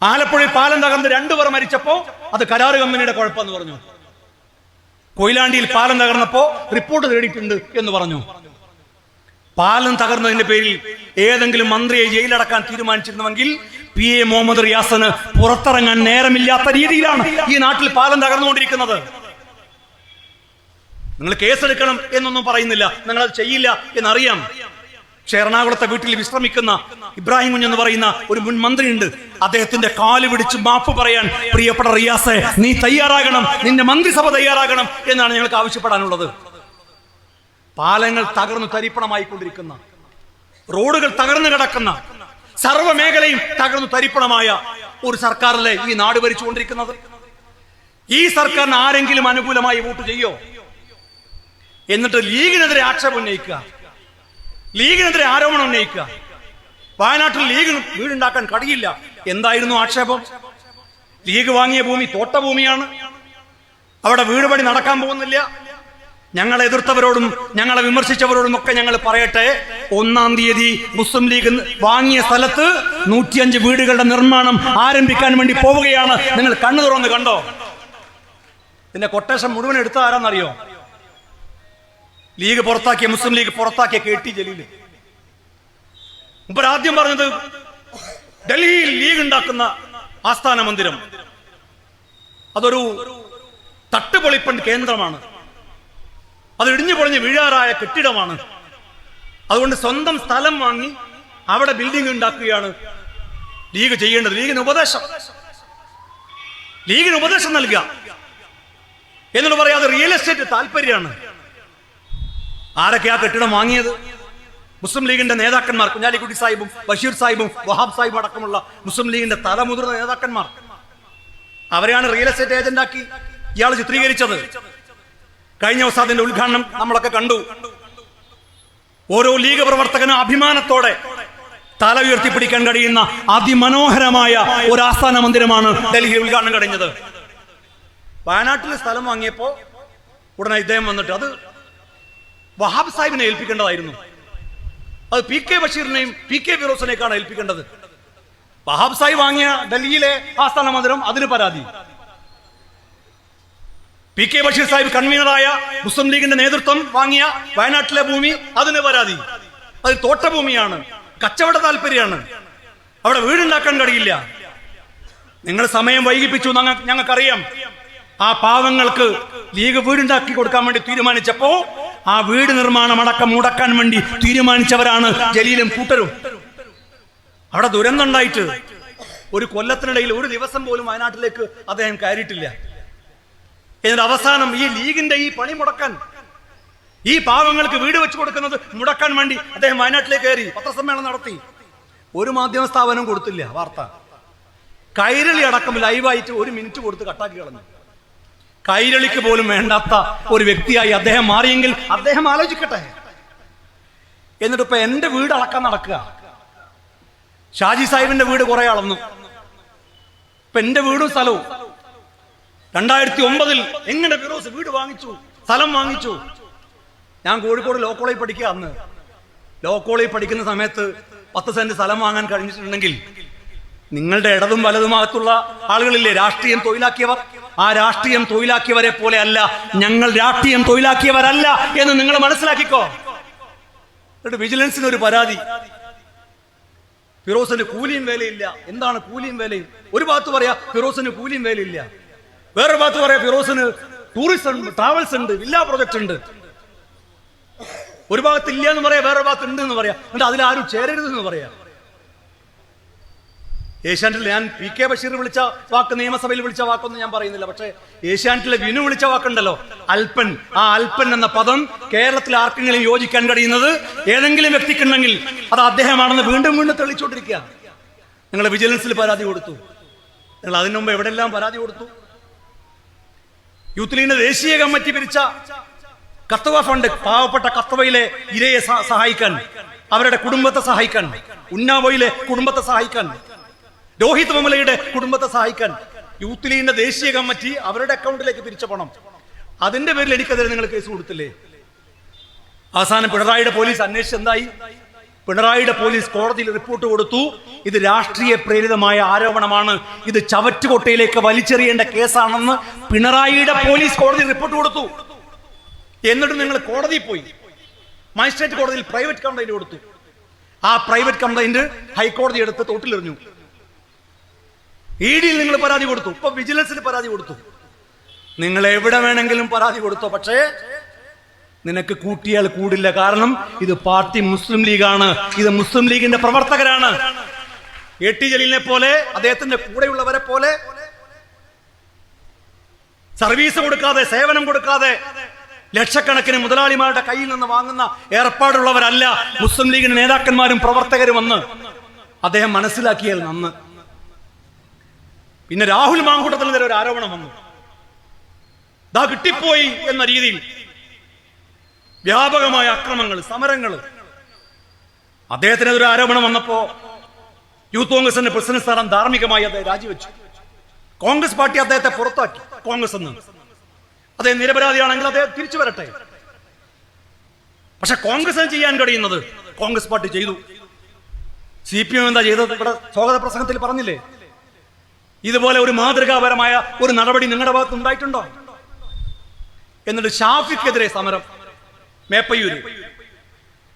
ആലപ്പുഴയിൽ പാലം തകർന്ന് 2 പേർ മരിച്ചപ്പോ അത് കരാറ് കമ്പനിയുടെ കുഴപ്പമെന്ന് പറഞ്ഞു. കൊയിലാണ്ടിയിൽ പാലം തകർന്നപ്പോ റിപ്പോർട്ട് തേടിയിട്ടുണ്ട് എന്ന് പറഞ്ഞു. പാലം തകർന്നതിന്റെ പേരിൽ ഏതെങ്കിലും മന്ത്രിയെ ജയിലടക്കാൻ തീരുമാനിച്ചിരുന്നുവെങ്കിൽ PA മുഹമ്മദ് റിയാസിന് പുറത്തിറങ്ങാൻ നേരമില്ലാത്ത രീതിയിലാണ് ഈ നാട്ടിൽ പാലം തകർന്നുകൊണ്ടിരിക്കുന്നത്. നിങ്ങൾ കേസെടുക്കണം എന്നൊന്നും പറയുന്നില്ല, നിങ്ങളത് ചെയ്യില്ല എന്നറിയാം. പക്ഷെ എറണാകുളത്തെ വീട്ടിൽ വിശ്രമിക്കുന്ന ഇബ്രാഹിം കുഞ്ഞ് എന്ന് പറയുന്ന ഒരു മുൻ മന്ത്രിയുണ്ട്. അദ്ദേഹത്തിന്റെ കാല് പിടിച്ച് മാപ്പ് പറയാൻ പ്രിയപ്പെട്ട റിയാസെ നീ തയ്യാറാകണം, നിന്റെ മന്ത്രിസഭ തയ്യാറാകണം എന്നാണ് ഞങ്ങൾക്ക് ആവശ്യപ്പെടാനുള്ളത്. പാലങ്ങൾ തകർന്നു തരിപ്പണമായിക്കൊണ്ടിരിക്കുന്ന, റോഡുകൾ തകർന്നു കിടക്കുന്ന, സർവ്വ മേഖലയും തകർന്നു തരിപ്പണമായ ഒരു സർക്കാരല്ലേ ഈ നാട് ഭരിച്ചുകൊണ്ടിരിക്കുന്നത്. ഈ സർക്കാരിന് ആരെങ്കിലും അനുകൂലമായി വോട്ട് ചെയ്യോ? എന്നിട്ട് ലീഗിനെതിരെ ആക്ഷേപം ഉന്നയിക്കുക, ലീഗിനെതിരെ ആരോപണം ഉന്നയിക്കുക. വയനാട്ടിൽ ലീഗ് വീടുണ്ടാക്കാൻ കഴിയില്ല. എന്തായിരുന്നു ആക്ഷേപം? ലീഗ് വാങ്ങിയ ഭൂമി തോട്ടഭൂമിയാണ്, അവിടെ വീട് പണി നടക്കാൻ പോകുന്നില്ല. ഞങ്ങളെ എതിർത്തവരോടും ഞങ്ങളെ വിമർശിച്ചവരോടും ഒക്കെ ഞങ്ങൾ പറയട്ടെ, 1-ാം തീയതി മുസ്ലിം ലീഗ് വാങ്ങിയ സ്ഥലത്ത് 105 വീടുകളുടെ നിർമ്മാണം ആരംഭിക്കാൻ വേണ്ടി പോവുകയാണ്. നിങ്ങൾ കണ്ണു തുറന്ന് കണ്ടോ? ഇതിന്റെ കൊട്ടേഷൻ മുഴുവൻ എടുത്ത ആരാന്നറിയോ? ലീഗ് പുറത്താക്കിയ, മുസ്ലിം ലീഗ് പുറത്താക്കിയ KT ജലീൽ. ആദ്യം പറഞ്ഞത് ഡൽഹിയിൽ ലീഗ് ഉണ്ടാക്കുന്ന ആസ്ഥാന മന്ദിരം അതൊരു തട്ടുപൊളിപ്പൻ കേന്ദ്രമാണ്, അത് ഇടിഞ്ഞു പൊളിഞ്ഞ് വീഴാറായ കെട്ടിടമാണ്, അതുകൊണ്ട് സ്വന്തം സ്ഥലം വാങ്ങി അവിടെ ബിൽഡിംഗ് ഉണ്ടാക്കുകയാണ് ലീഗ് ചെയ്യേണ്ടത്. ലീഗിന് ഉപദേശം നൽകുക എന്നിട്ട് പറയാതെ റിയൽ എസ്റ്റേറ്റ് താല്പര്യമാണ്. ആരൊക്കെ ആ കെട്ടിടം വാങ്ങിയത്? മുസ്ലിം ലീഗിന്റെ നേതാക്കന്മാർ, കുഞ്ഞാലിക്കുട്ടി സാഹിബും ബഷീർ സാഹിബും വഹാബ് സാഹിബും അടക്കമുള്ള മുസ്ലിം ലീഗിന്റെ തലമുതിർന്ന നേതാക്കന്മാർ. അവരെയാണ് റിയൽ എസ്റ്റേറ്റ് ഏജന്റാക്കി ഇയാൾ ചിത്രീകരിച്ചത്. കഴിഞ്ഞ ദിവസം അതിന്റെ ഉദ്ഘാടനം നമ്മളൊക്കെ കണ്ടു. ഓരോ ലീഗ് പ്രവർത്തകനും അഭിമാനത്തോടെ തല ഉയർത്തിപ്പിടിക്കാൻ കഴിയുന്ന അതിമനോഹരമായ ഒരു ആസ്ഥാന മന്ദിരമാണ് ഡൽഹിയിൽ ഉദ്ഘാടനം കഴിഞ്ഞത്. വയനാട്ടിൽ സ്ഥലം വാങ്ങിയപ്പോ ഉടനെ ഇദ്ദേഹം വന്നിട്ട് അത് വഹാബ് സാഹിബിനെ ഏൽപ്പിക്കേണ്ടതായിരുന്നു, അത് PK ബഷീറിനെയും PK ഫിറോസിനെയൊക്കെയാണ് ഏൽപ്പിക്കേണ്ടത്. വഹാബ് സാഹിബ് വാങ്ങിയ ഡൽഹിയിലെ ആസ്ഥാന മന്ദിരം, അതിന് പരാതി. PK ബഷീർ സാഹിബ് കൺവീനറായ മുസ്ലിം ലീഗിന്റെ നേതൃത്വം വാങ്ങിയ വയനാട്ടിലെ ഭൂമി, അതിന് പരാതി. അത് തോട്ടഭൂമിയാണ്, കച്ചവട താല്പര്യമാണ്, അവിടെ വീടുണ്ടാക്കാൻ കഴിയില്ല. നിങ്ങൾ സമയം വൈകിപ്പിച്ചു, ഞങ്ങൾക്കറിയാം. ആ പാവങ്ങൾക്ക് ലീഗ് വീടുണ്ടാക്കി കൊടുക്കാൻ വേണ്ടി തീരുമാനിച്ചപ്പോ ആ വീട് നിർമ്മാണം അടക്കം മുടക്കാൻ വേണ്ടി തീരുമാനിച്ചവരാണ് ജലീലും കൂട്ടരും. അവിടെ ദുരന്തം ഉണ്ടായിട്ട് ഒരു കൊല്ലത്തിനിടയിൽ ഒരു ദിവസം പോലും വയനാട്ടിലേക്ക് അദ്ദേഹം കയറിയിട്ടില്ല. എന്നിട്ട് അവസാനം ഈ ലീഗിന്റെ ഈ പണി മുടക്കാൻ, ഈ പാവങ്ങൾക്ക് വീട് വെച്ച് കൊടുക്കുന്നത് മുടക്കാൻ വേണ്ടി അദ്ദേഹം വയനാട്ടിലേക്ക് കയറി പത്രസമ്മേളനം നടത്തി. ഒരു മാധ്യമ സ്ഥാപനം കൊടുത്തില്ല വാർത്ത. കൈരളി അടക്കം ലൈവായിട്ട് 1 മിനിറ്റ് കൊടുത്ത് കട്ടാക്കി കളഞ്ഞു. കൈരളിക്ക് പോലും വേണ്ടാത്ത ഒരു വ്യക്തിയായി അദ്ദേഹം മാറിയെങ്കിൽ അദ്ദേഹം ആലോചിക്കട്ടെ. എന്നിട്ട് ഇപ്പൊ എന്റെ വീട് അളക്കാൻ നടക്കുക. ഷാജി സാഹിബിന്റെ വീട് കുറെ അളന്നു, ഇപ്പൊ എന്റെ വീടും സ്ഥലവും. 2009 എങ്ങനെ ഫിറോസ് വീട് വാങ്ങിച്ചു, സ്ഥലം വാങ്ങിച്ചു? ഞാൻ കോഴിക്കോട് ലോ കോളേജിൽ പഠിക്കുക. അന്ന് ലോ കോളേജിൽ പഠിക്കുന്ന സമയത്ത് 10 സെന്റ് സ്ഥലം വാങ്ങാൻ കഴിഞ്ഞിട്ടുണ്ടെങ്കിൽ നിങ്ങളുടെ ഇടതും വലതുമാകത്തുള്ള ആളുകളില്ലേ രാഷ്ട്രീയം തൊഴിലാക്കിയവർ, ആ രാഷ്ട്രീയം തൊഴിലാക്കിയവരെ പോലെ അല്ല ഞങ്ങൾ, രാഷ്ട്രീയം തൊഴിലാക്കിയവരല്ല എന്ന് നിങ്ങൾ മനസ്സിലാക്കിക്കോ. എന്നിട്ട് വിജിലൻസിന് ഒരു പരാതി, ഫിറോസിന് കൂലിയും വേലയില്ല. എന്താണ് കൂലിയും വേലയും? ഒരു ഭാഗത്ത് പറയാ ഫിറോസിന് കൂലിയും വേലയില്ല, വേറൊരു ഭാഗത്ത് പറയാ ഫിറോസിന് ടൂറിസം ട്രാവൽസ് ഉണ്ട്, വില്ലാ പ്രൊജക്ട് ഉണ്ട്. ഒരു ഭാഗത്ത് ഇല്ല എന്ന് പറയാ, വേറൊരു ഭാഗത്ത് ഉണ്ട് എന്ന് പറയാ. എന്നിട്ട് അതിലാരും ചേരരുതെന്ന് പറയാ. ഏഷ്യാനെറ്റിൽ ഞാൻ PK ബഷീർ വിളിച്ച വാക്ക്, നിയമസഭയിൽ വിളിച്ച വാക്കൊന്നും ഞാൻ പറയുന്നില്ല. പക്ഷേ ഏഷ്യാനെറ്റിലെ വിനു വിളിച്ച വാക്കുണ്ടല്ലോ, അൽപ്പൻ. ആ അൽപ്പൻ എന്ന പദം കേരളത്തിൽ ആർക്കെങ്കിലും യോജിക്കാൻ കഴിയുന്നത് ഏതെങ്കിലും വ്യക്തിക്കുണ്ടെങ്കിൽ അത് അദ്ദേഹമാണെന്ന് വീണ്ടും വീണ്ടും തെളിച്ചുകൊണ്ടിരിക്കുക. നിങ്ങൾ വിജിലൻസിൽ പരാതി കൊടുത്തു, നിങ്ങൾ അതിനു മുമ്പ് എവിടെല്ലാം പരാതി കൊടുത്തു? യൂത്ത് ലീഗിന്റെ ദേശീയ കമ്മിറ്റി പിരിച്ച കത്തുവ ഫണ്ട്, പാവപ്പെട്ട കത്തുവയിലെ ഇരയെ സഹായിക്കാൻ, അവരുടെ കുടുംബത്തെ സഹായിക്കാൻ, ഉന്നാവോയിലെ കുടുംബത്തെ സഹായിക്കാൻ, രോഹിത് വെമുലയുടെ കുടുംബത്തെ സഹായിക്കാൻ യൂത്ത് ലീഗിന്റെ ദേശീയ കമ്മിറ്റി അവരുടെ അക്കൗണ്ടിലേക്ക് പിരിച്ച പണം, അതിന്റെ പേരിൽ എനിക്കെതിരെ നിങ്ങൾ കേസ് കൊടുത്തില്ലേ? അവസാനം പിണറായിയുടെ പോലീസ് അന്വേഷിച്ച് എന്തായി? പിണറായിയുടെ പോലീസ് കോടതിയിൽ റിപ്പോർട്ട് കൊടുത്തു, ഇത് രാഷ്ട്രീയ പ്രേരിതമായ ആരോപണമാണ്, ഇത് ചവറ്റുകൊട്ടയിലേക്ക് വലിച്ചെറിയേണ്ട കേസാണെന്ന് പിണറായിയുടെ പോലീസ് കോടതിയിൽ റിപ്പോർട്ട് കൊടുത്തു. എന്നിട്ട് നിങ്ങൾ കോടതിയിൽ പോയി, മജിസ്ട്രേറ്റ് കോടതിയിൽ പ്രൈവറ്റ് കംപ്ലൈന്റ് കൊടുത്തു. ആ പ്രൈവറ്റ് കംപ്ലൈന്റ് ഹൈക്കോടതി എടുത്ത് തോട്ടിലെറിഞ്ഞു. ED നിങ്ങൾ പരാതി കൊടുത്തു, ഇപ്പൊ വിജിലൻസിന് പരാതി കൊടുത്തു. നിങ്ങൾ എവിടെ വേണമെങ്കിലും പരാതി കൊടുത്തോ, പക്ഷേ നിനക്ക് കൂട്ടിയാൽ കൂടില്ല. കാരണം ഇത് പാർട്ടി മുസ്ലിം ലീഗാണ്, ഇത് മുസ്ലിം ലീഗിന്റെ പ്രവർത്തകരാണ്. AT ജലീലിനെ പോലെ, അദ്ദേഹത്തിന്റെ കൂടെയുള്ളവരെ പോലെ സർവീസ് കൊടുക്കാതെ, സേവനം കൊടുക്കാതെ ലക്ഷക്കണക്കിന് മുതലാളിമാരുടെ കയ്യിൽ നിന്ന് വാങ്ങുന്ന ഏർപ്പാടുള്ളവരല്ല മുസ്ലിം ലീഗിന്റെ നേതാക്കന്മാരും പ്രവർത്തകരുമെന്ന് അദ്ദേഹം മനസ്സിലാക്കിയാൽ നന്ന്. പിന്നെ രാഹുൽ മാങ്കൂട്ടത്തിനെതിരെ ഒരു ആരോപണം വന്നു, ദാ കിട്ടിപ്പോയി എന്ന രീതിയിൽ വ്യാപകമായ അക്രമങ്ങൾ, സമരങ്ങൾ. അദ്ദേഹത്തിനെതിരെ ആരോപണം വന്നപ്പോ യൂത്ത് കോൺഗ്രസിന്റെ പ്രസിഡന്റ് സ്ഥാനം ധാർമ്മികമായി അദ്ദേഹം രാജിവെച്ചു. കോൺഗ്രസ് പാർട്ടി അദ്ദേഹത്തെ പുറത്താക്കി. കോൺഗ്രസ് എന്ന് അദ്ദേഹം നിരപരാധിയാണെങ്കിൽ അദ്ദേഹം തിരിച്ചു വരട്ടെ. പക്ഷെ കോൺഗ്രസിന് ചെയ്യാൻ കഴിയുന്നത് കോൺഗ്രസ് പാർട്ടി ചെയ്തു. CPM എന്താ ചെയ്തത്? ഇവിടെ സ്വാഗത പ്രസംഗത്തിൽ പറഞ്ഞില്ലേ, ഇതുപോലെ ഒരു മാതൃകാപരമായ ഒരു നടപടി നിങ്ങളുടെ ഭാഗത്ത് ഉണ്ടായിട്ടുണ്ടോ? എന്നിട്ട് ഷാഫിക്കെതിരെ സമരം. മേപ്പയ്യൂര്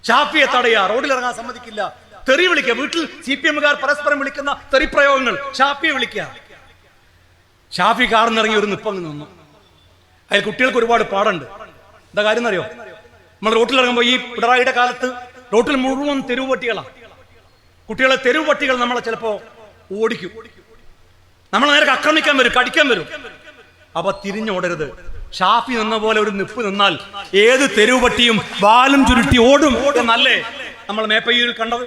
ഷാഫിയെ തടയുക, റോഡിലിറങ്ങാൻ സമ്മതിക്കില്ല, തെറി വിളിക്കുക. വീട്ടിൽ CPMകാർ പരസ്പരം വിളിക്കുന്ന തെറിപ്രയോഗങ്ങൾ ഷാഫിയെ വിളിക്കുക. ഷാഫി കാർന്നിറങ്ങി ഒരു നിപ്പം നിന്നു. അതിൽ കുട്ടികൾക്ക് ഒരുപാട് പാടുണ്ട്. എന്താ കാര്യം എന്നറിയോ? നമ്മൾ റോട്ടിലിറങ്ങുമ്പോൾ ഈ പിണറായിയുടെ കാലത്ത് റോട്ടിൽ മുഴുവൻ തെരുവ് പട്ടികളാണ്. കുട്ടികളെ തെരുവ് പട്ടികൾ നമ്മളെ ചിലപ്പോ ഓടിക്കും, നമ്മളെ നേരെ ആക്രമിക്കാൻ വരും, കടിക്കാൻ വരും. അപ്പൊ തിരിഞ്ഞോടരുത്. ഷാഫി നിന്ന പോലെ ഒരു നിപ്പ് നിന്നാൽ ഏത് തെരുവ് പട്ടിയും വാലും ചുരുട്ടി ഓടും എന്നല്ലേ നമ്മൾ മേപ്പയ്യൂരിൽ കണ്ടത്?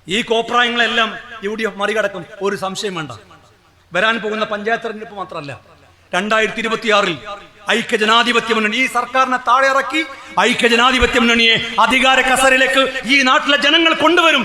ഈ കോപ്രായങ്ങളെല്ലാം UDF മറികടക്കും, ഒരു സംശയം വേണ്ട. വരാൻ പോകുന്ന പഞ്ചായത്ത് തെരഞ്ഞെടുപ്പ് മാത്രമല്ല, 2026 ഐക്യജനാധിപത്യ മുന്നണി ഈ സർക്കാരിനെ താഴെ ഇറക്കി ഐക്യജനാധിപത്യ മുന്നണിയെ അധികാര കസരയിലേക്ക് ഈ നാട്ടിലെ ജനങ്ങൾ കൊണ്ടുവരും.